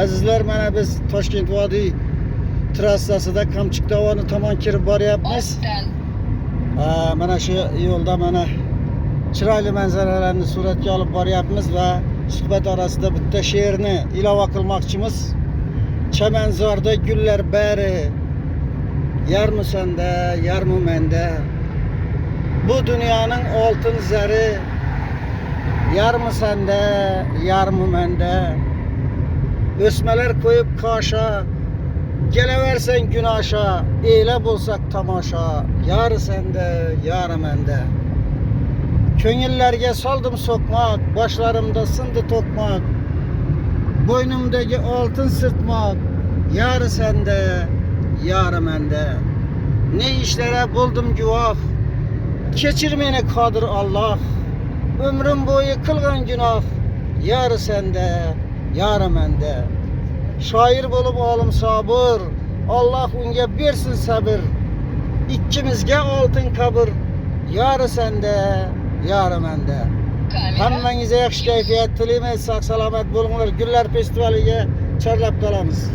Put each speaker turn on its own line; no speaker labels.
Azizlar, mana biz Toshkent Vodiy trassasida Qamchiq dovoni tomon kirib boryapmiz. Mana shu yo'lda mana chiroyli manzaralarni suratga olib boryapmiz va suhbat orasida bitta she'rni ilova qilmoqchimiz. Chamanzorda gullar bari, yarmi sanda, yarmi menda. Bu dunyoning oltin zari, yarmi sanda, yarmi menda. O'smalar qo'yib kosha, kelaversen gün aşağı, eyle bulsak tamaşa, yarı sende, yarı mende. Köngüllerge saldım sokmak, başlarımda sındı tokmak, boynumdaki altın sırtmak, yarı sende, yarı mende. Ne işlere buldum güvah, keçir beni kadir Allah, ömrüm boyu kılgan günah, yarı sende, yarı mende. Şair bulup oğlum sabır, Allah unga bersin sabır. İkkimizge altın kabır, yarı sende, yarı mende. Hammangizga yaxshi kayfiyat tilaymiz, sog' salomat bo'linglar. Gullar festivaliga chorlab qolamiz.